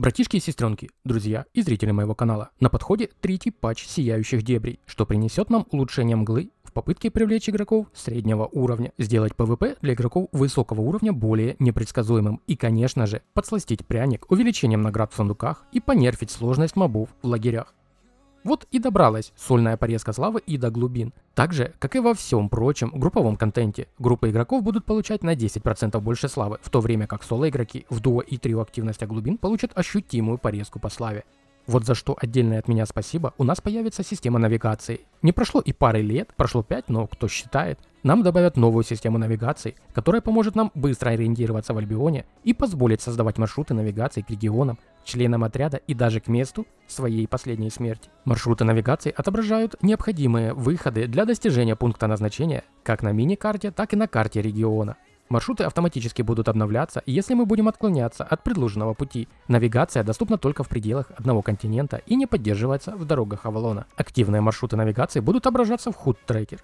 Братишки и сестренки, друзья и зрители моего канала, на подходе третий патч Сияющих Дебрей, что принесет нам улучшение мглы в попытке привлечь игроков среднего уровня, сделать PvP для игроков высокого уровня более непредсказуемым и, конечно же, подсластить пряник увеличением наград в сундуках и понерфить сложность мобов в лагерях. Вот и добралась сольная порезка славы и до глубин. Так же, как и во всем прочем групповом контенте, группы игроков будут получать на 10% больше славы, в то время как соло-игроки в дуо и трио активностях глубин получат ощутимую порезку по славе. Вот за что отдельное от меня спасибо, у нас появится система навигации. Не прошло и пары лет, прошло 5, но кто считает, нам добавят новую систему навигации, которая поможет нам быстро ориентироваться в Альбионе и позволит создавать маршруты навигации к регионам, членам отряда и даже к месту своей последней смерти. Маршруты навигации отображают необходимые выходы для достижения пункта назначения как на мини-карте, так и на карте региона. Маршруты автоматически будут обновляться, если мы будем отклоняться от предложенного пути. Навигация доступна только в пределах одного континента и не поддерживается в дорогах Авалона. Активные маршруты навигации будут отображаться в HUD-трекер.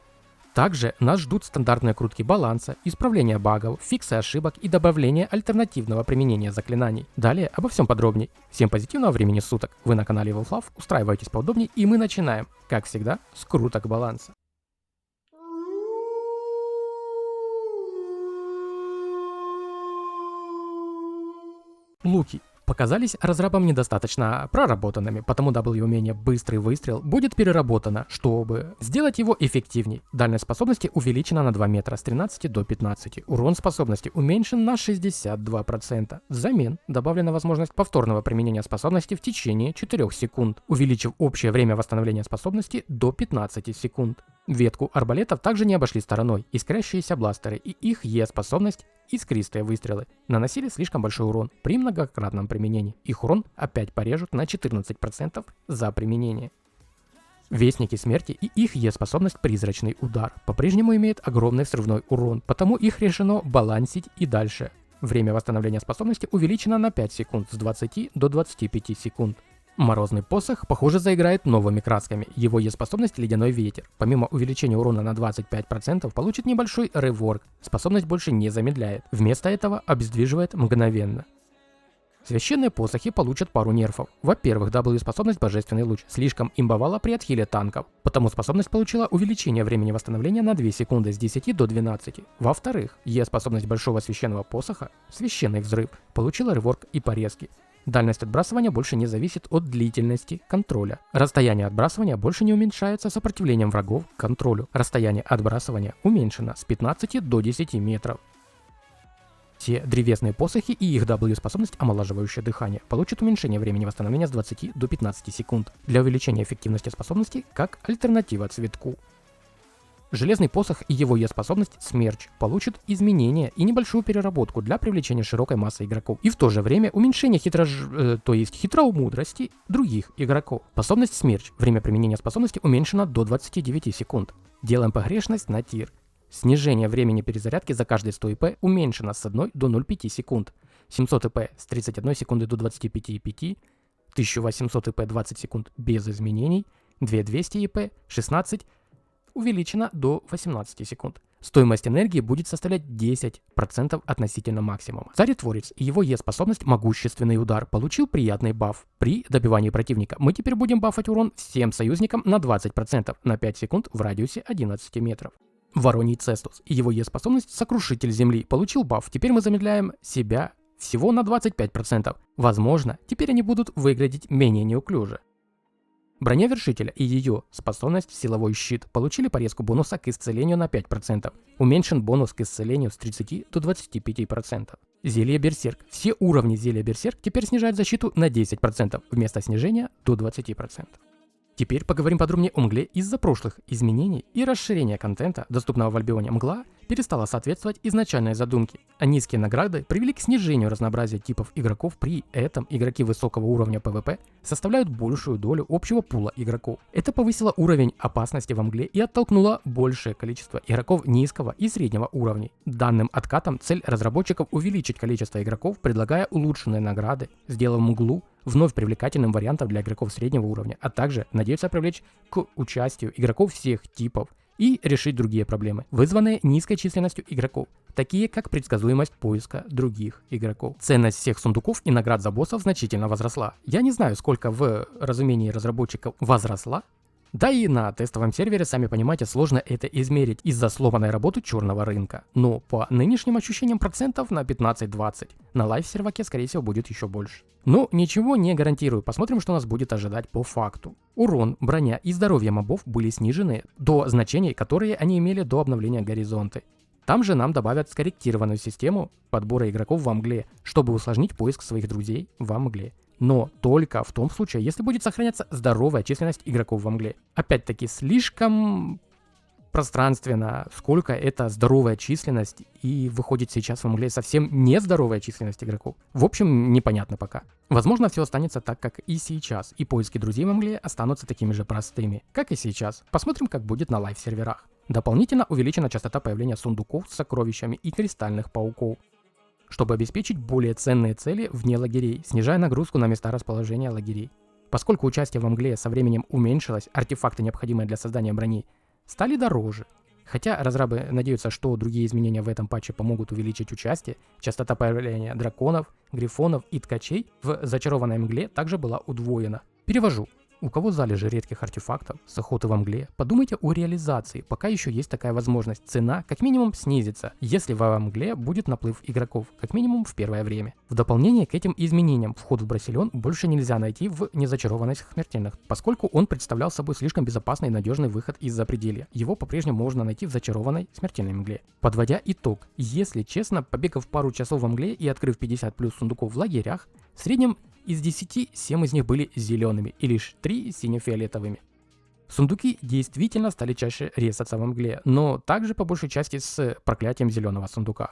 Также нас ждут стандартные крутки баланса, исправление багов, фиксы ошибок и добавление альтернативного применения заклинаний. Далее обо всем подробней. Всем позитивного времени суток. Вы на канале Wolflove, устраивайтесь поудобнее и мы начинаем, как всегда, с круток баланса. Луки показались разрабам недостаточно проработанными, потому W-умение «Быстрый выстрел» будет переработано, чтобы сделать его эффективней. Дальность способности увеличена на 2 метра с 13 до 15. Урон способности уменьшен на 62%. Взамен добавлена возможность повторного применения способности в течение 4 секунд, увеличив общее время восстановления способности до 15 секунд. Ветку арбалетов также не обошли стороной. Искрящиеся бластеры и их Е-способность искристые выстрелы наносили слишком большой урон при многократном применении. Их урон опять порежут на 14% за применение. Вестники смерти и их Е-способность призрачный удар по-прежнему имеют огромный взрывной урон, потому их решено балансить и дальше. Время восстановления способности увеличено на 5 секунд с 20 до 25 секунд. Морозный посох, похоже, заиграет новыми красками. Его Е-способность ледяной ветер. Помимо увеличения урона на 25%, получит небольшой реворк. Способность больше не замедляет. Вместо этого обездвиживает мгновенно. Священные посохи получат пару нерфов. Во-первых, W-способность Божественный луч слишком имбовала при отхиле танков, потому способность получила увеличение времени восстановления на 2 секунды с 10 до 12. Во-вторых, Е-способность Большого Священного Посоха, Священный взрыв, получила реворк и порезки. Дальность отбрасывания больше не зависит от длительности контроля. Расстояние отбрасывания больше не уменьшается сопротивлением врагов к контролю. Расстояние отбрасывания уменьшено с 15 до 10 метров. Все древесные посохи и их W-способность омолаживающее дыхание получат уменьшение времени восстановления с 20 до 15 секунд для увеличения эффективности способности как альтернатива цветку. Железный посох и его Е-способность Смерч получат изменения и небольшую переработку для привлечения широкой массы игроков и в то же время уменьшение хитроумудрости других игроков. Способность Смерч. Время применения способности уменьшено до 29 секунд. Делаем погрешность на тир. Снижение времени перезарядки за каждые 100 ИП уменьшено с 1 до 0,5 секунд. 700 ИП с 31 секунды до 25,5. 1800 ИП 20 секунд без изменений. 2200 ИП 16 увеличена до 18 секунд. Стоимость энергии будет составлять 10% относительно максимума. Царетворец и его Е-способность Могущественный удар получил приятный баф. При добивании противника мы теперь будем бафать урон всем союзникам на 20% на 5 секунд в радиусе 11 метров. Вороний Цестус и его Е-способность Сокрушитель Земли получил баф. Теперь мы замедляем себя всего на 25%. Возможно, теперь они будут выглядеть менее неуклюже. Броня Вершителя и ее способность Силовой щит получили порезку бонуса к исцелению на 5%. Уменьшен бонус к исцелению с 30 до 25%. Зелье Берсерк. Все уровни зелья Берсерк теперь снижают защиту на 10%, вместо снижения до 20%. Теперь поговорим подробнее о мгле. Из-за прошлых изменений и расширения контента, доступного в Альбионе, мгла перестала соответствовать изначальной задумке, а низкие награды привели к снижению разнообразия типов игроков. При этом игроки высокого уровня PvP составляют большую долю общего пула игроков. Это повысило уровень опасности во мгле и оттолкнуло большее количество игроков низкого и среднего уровней. Данным откатом цель разработчиков увеличить количество игроков, предлагая улучшенные награды, сделав мглу вновь привлекательным вариантом для игроков среднего уровня, а также надеются привлечь к участию игроков всех типов и решить другие проблемы, вызванные низкой численностью игроков, такие как предсказуемость поиска других игроков. Ценность всех сундуков и наград за боссов значительно возросла. Я не знаю, сколько в разумении разработчиков возросла. Да и на тестовом сервере, сами понимаете, сложно это измерить из-за сломанной работы черного рынка. Но по нынешним ощущениям процентов на 15-20. На лайв-серваке, скорее всего, будет еще больше. Но ничего не гарантирую, посмотрим, что нас будет ожидать по факту. Урон, броня и здоровье мобов были снижены до значений, которые они имели до обновления горизонты. Там же нам добавят скорректированную систему подбора игроков во мгле, чтобы усложнить поиск своих друзей во мгле. Но только в том случае, если будет сохраняться здоровая численность игроков во мгле. Опять-таки, слишком пространственно, сколько это здоровая численность, и выходит сейчас во мгле совсем нездоровая численность игроков. В общем, непонятно пока. Возможно, все останется так, как и сейчас, и поиски друзей во мгле останутся такими же простыми, как и сейчас. Посмотрим, как будет на лайв-серверах. Дополнительно увеличена частота появления сундуков с сокровищами и кристальных пауков, чтобы обеспечить более ценные цели вне лагерей, снижая нагрузку на места расположения лагерей. Поскольку участие во мгле со временем уменьшилось, артефакты, необходимые для создания брони, стали дороже. Хотя разрабы надеются, что другие изменения в этом патче помогут увеличить участие, частота появления драконов, грифонов и ткачей в зачарованной мгле также была удвоена. Перевожу. У кого залежи редких артефактов с охоты во мгле, подумайте о реализации, пока еще есть такая возможность. Цена как минимум снизится, если во мгле будет наплыв игроков, как минимум в первое время. В дополнение к этим изменениям вход в Брасилион больше нельзя найти в незачарованных смертельных, поскольку он представлял собой слишком безопасный и надежный выход из запределья. Его по-прежнему можно найти в зачарованной смертельной мгле. Подводя итог, если честно, побегав пару часов во мгле и открыв 50 плюс сундуков в лагерях, в среднем из 10 7 из них были зелеными и лишь 3 сине-фиолетовыми. Сундуки действительно стали чаще резаться во мгле, но также по большей части с проклятием зеленого сундука.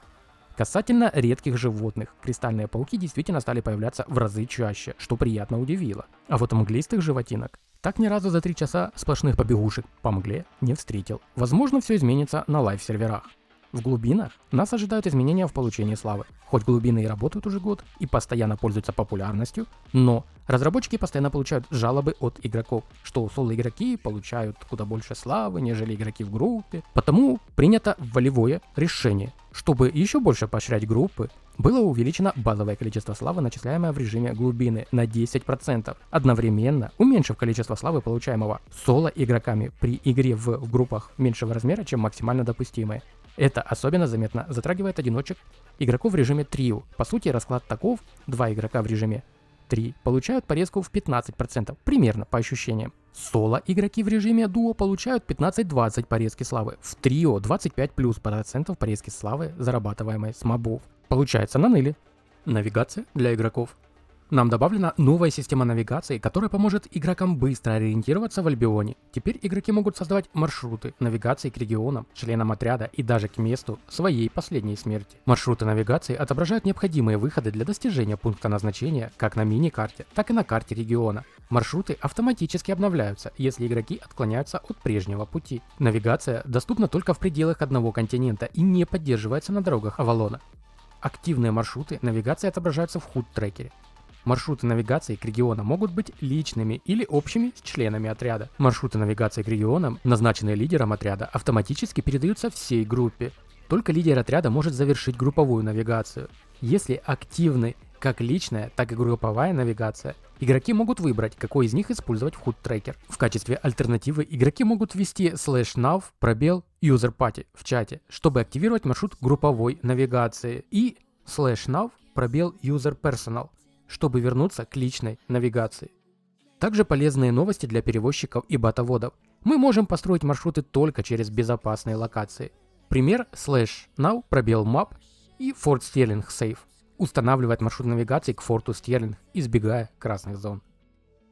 Касательно редких животных, кристальные пауки действительно стали появляться в разы чаще, что приятно удивило. А вот мглистых животинок так ни разу за 3 часа сплошных побегушек по мгле не встретил. Возможно, все изменится на лайв-серверах. В глубинах нас ожидают изменения в получении славы. Хоть глубины и работают уже год и постоянно пользуются популярностью, но разработчики постоянно получают жалобы от игроков, что соло-игроки получают куда больше славы, нежели игроки в группе. Потому принято волевое решение. Чтобы еще больше поощрять группы, было увеличено базовое количество славы, начисляемое в режиме глубины, на 10%, одновременно уменьшив количество славы, получаемого соло-игроками при игре в группах меньшего размера, чем максимально допустимое. Это особенно заметно затрагивает одиночек игроков в режиме трио. По сути, расклад таков: 2 игрока в режиме 3 получают порезку в 15%, примерно по ощущениям. Соло-игроки в режиме дуо получают 15-20 порезки славы, в трио 25+% порезки славы, зарабатываемой с мобов. Получается на ныле. Навигация для игроков. Нам добавлена новая система навигации, которая поможет игрокам быстро ориентироваться в Альбионе. Теперь игроки могут создавать маршруты навигации к регионам, членам отряда и даже к месту своей последней смерти. Маршруты навигации отображают необходимые выходы для достижения пункта назначения как на мини-карте, так и на карте региона. Маршруты автоматически обновляются, если игроки отклоняются от прежнего пути. Навигация доступна только в пределах одного континента и не поддерживается на дорогах Авалона. Активные маршруты навигации отображаются в HUD-трекере. Маршруты навигации к регионам могут быть личными или общими с членами отряда. Маршруты навигации к регионам, назначенные лидером отряда, автоматически передаются всей группе. Только лидер отряда может завершить групповую навигацию. Если активны как личная, так и групповая навигация, игроки могут выбрать, какой из них использовать в HUD-трекер. В качестве альтернативы игроки могут ввести /nav пробел user party в чате, чтобы активировать маршрут групповой навигации, и /nav пробел user personal, чтобы вернуться к личной навигации. Также полезные новости для перевозчиков и ботоводов. Мы можем построить маршруты только через безопасные локации. Пример /now пробел map и Fort Sterling Safe устанавливает маршрут навигации к форту Стерлинг, избегая красных зон.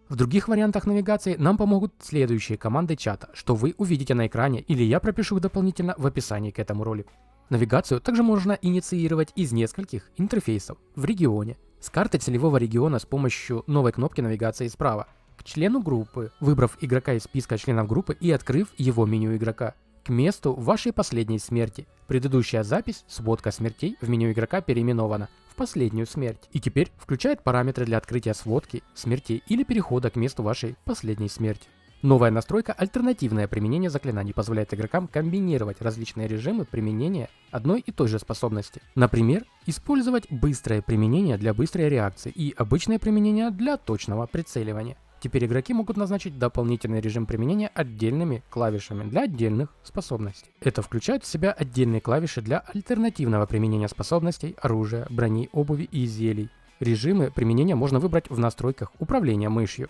В других вариантах навигации нам помогут следующие команды чата, что вы увидите на экране, или я пропишу их дополнительно в описании к этому ролику. Навигацию также можно инициировать из нескольких интерфейсов в регионе. С карты целевого региона с помощью новой кнопки навигации справа, к члену группы, выбрав игрока из списка членов группы и открыв его меню игрока, к месту вашей последней смерти. Предыдущая запись, сводка смертей, в меню игрока переименована в последнюю смерть и теперь включает параметры для открытия сводки смертей или перехода к месту вашей последней смерти. Новая настройка «Альтернативное применение заклинаний» позволяет игрокам комбинировать различные режимы применения одной и той же способности. Например, использовать быстрое применение для быстрой реакции и обычное применение для точного прицеливания. Теперь игроки могут назначить дополнительный режим применения отдельными клавишами для отдельных способностей. Это включает в себя отдельные клавиши для альтернативного применения способностей, оружия, брони, обуви и зелий. Режимы применения можно выбрать в настройках управления мышью.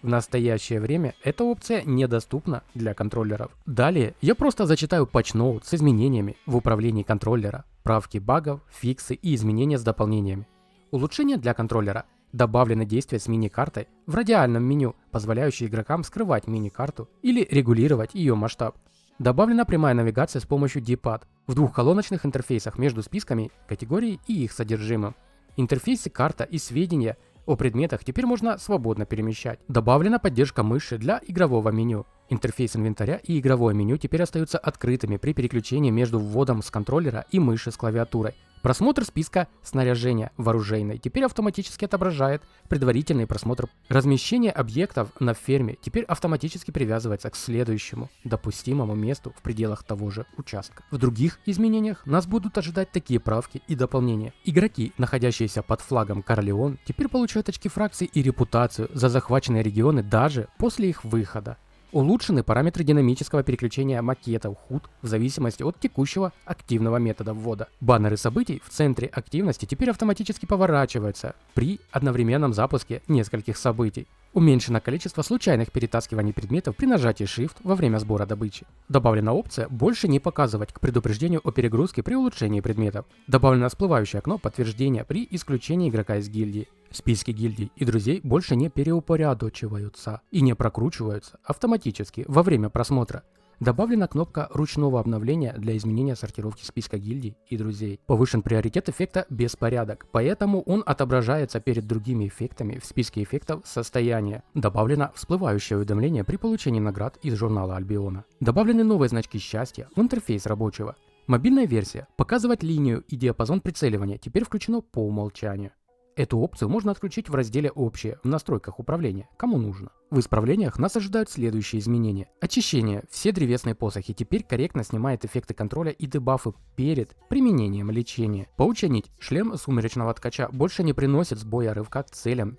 В настоящее время эта опция недоступна для контроллеров. Далее я просто зачитаю патч-ноут с изменениями в управлении контроллера, правки багов, фиксы и изменения с дополнениями. Улучшения для контроллера. Добавлено действие с мини-картой в радиальном меню, позволяющее игрокам скрывать мини-карту или регулировать ее масштаб. Добавлена прямая навигация с помощью D-pad в двухколоночных интерфейсах между списками категорий и их содержимым. Интерфейсы карта и сведения о предметах теперь можно свободно перемещать. Добавлена поддержка мыши для игрового меню. Интерфейс инвентаря и игровое меню теперь остаются открытыми при переключении между вводом с контроллера и мыши с клавиатурой. Просмотр списка снаряжения в оружейной теперь автоматически отображает предварительный просмотр. Размещение объектов на ферме теперь автоматически привязывается к следующему допустимому месту в пределах того же участка. В других изменениях нас будут ожидать такие правки и дополнения. Игроки, находящиеся под флагом Корлеон, теперь получают очки фракции и репутацию за захваченные регионы даже после их выхода. Улучшены параметры динамического переключения макетов HUD в зависимости от текущего активного метода ввода. Баннеры событий в центре активности теперь автоматически поворачиваются при одновременном запуске нескольких событий. Уменьшено количество случайных перетаскиваний предметов при нажатии Shift во время сбора добычи. Добавлена опция «Больше не показывать» к предупреждению о перегрузке при улучшении предметов. Добавлено всплывающее окно подтверждения при исключении игрока из гильдии. Списки гильдий и друзей больше не переупорядочиваются и не прокручиваются автоматически во время просмотра. Добавлена кнопка ручного обновления для изменения сортировки списка гильдий и друзей. Повышен приоритет эффекта «Беспорядок», поэтому он отображается перед другими эффектами в списке эффектов состояния. Добавлено всплывающее уведомление при получении наград из журнала Альбиона. Добавлены новые значки счастья в интерфейс рабочего. Мобильная версия «Показывать линию и диапазон прицеливания» теперь включено по умолчанию. Эту опцию можно отключить в разделе «Общее» в настройках управления, кому нужно. В исправлениях нас ожидают следующие изменения. Очищение. Все древесные посохи теперь корректно снимает эффекты контроля и дебафы перед применением лечения. Поученить. Шлем сумеречного ткача больше не приносит сбоя рывка к целям,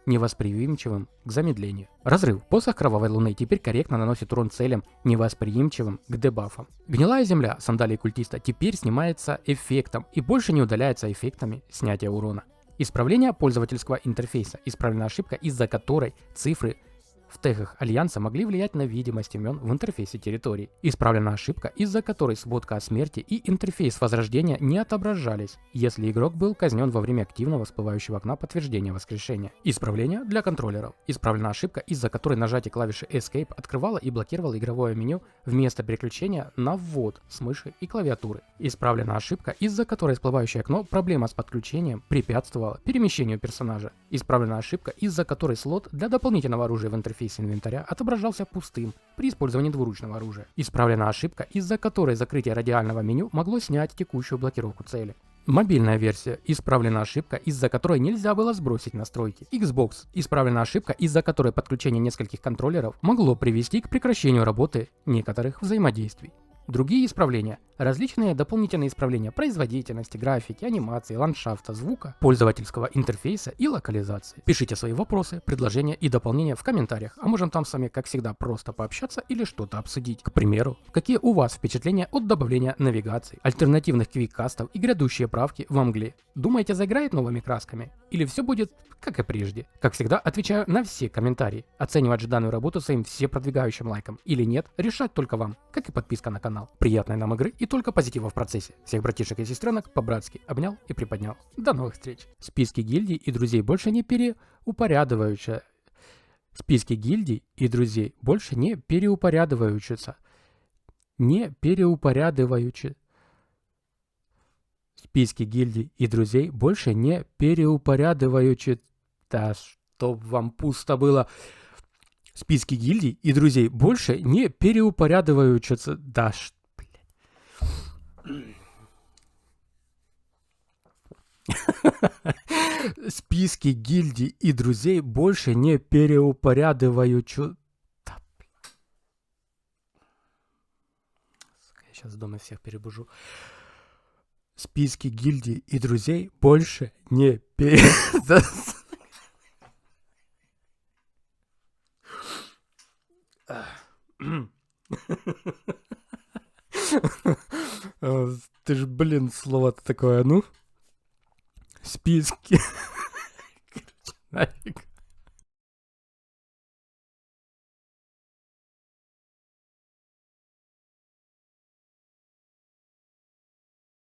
невосприимчивым к замедлению. Разрыв. Посох Кровавой Луны теперь корректно наносит урон целям, невосприимчивым к дебафам. Гнилая земля сандалии культиста теперь снимается эффектом и больше не удаляется эффектами снятия урона. Исправление пользовательского интерфейса. Исправлена ошибка, из-за которой цифры в тегах Альянса могли влиять на видимость имен в интерфейсе территорий. Исправлена ошибка, из-за которой сводка о смерти и интерфейс возрождения не отображались, если игрок был казнен во время активного всплывающего окна подтверждения воскрешения. Исправление для контроллеров. Исправлена ошибка, из-за которой нажатие клавиши Escape открывало и блокировало игровое меню вместо переключения на ввод с мыши и клавиатуры. Исправлена ошибка, из-за которой всплывающее окно «Проблема с подключением» препятствовало перемещению персонажа. Исправлена ошибка, из-за которой слот для дополнительного оружия в интерфейсе инвентаря отображался пустым при использовании двуручного оружия. Исправлена ошибка, из-за которой закрытие радиального меню могло снять текущую блокировку цели. Мобильная версия. Исправлена ошибка, из-за которой нельзя было сбросить настройки. Xbox. Исправлена ошибка, из-за которой подключение нескольких контроллеров могло привести к прекращению работы некоторых взаимодействий. Другие исправления. Различные дополнительные исправления производительности, графики, анимации, ландшафта, звука, пользовательского интерфейса и локализации. Пишите свои вопросы, предложения и дополнения в комментариях, а можем там с вами, как всегда, просто пообщаться или что-то обсудить. К примеру, какие у вас впечатления от добавления навигации, альтернативных квиккастов и грядущие правки во мгле? Думаете, заиграет новыми красками? Или все будет как и прежде? Как всегда, отвечаю на все комментарии. Оценивать же данную работу своим всепродвигающим лайком или нет, решать только вам, как и подписка на канал. Приятной нам игры и только позитива в процессе. Всех братишек и сестренок по-братски обнял и приподнял. До новых встреч. Списки гильдий и друзей больше не переупорядочиваются. Списки гильдий и друзей больше не переупорядочиваются. Не переупорядочиваются. Списки гильдий и друзей больше не переупорядочиваются. Да чтоб вам пусто было. Списки гильдий и друзей больше не переупорядочиваются. Да что. Списки гильдий и друзей больше не переупорядочиваются. сейчас в доме всех перебужу. Списки гильдий и друзей больше не Ты ж, блин, слово-то такое, ну? Списки. Нафиг.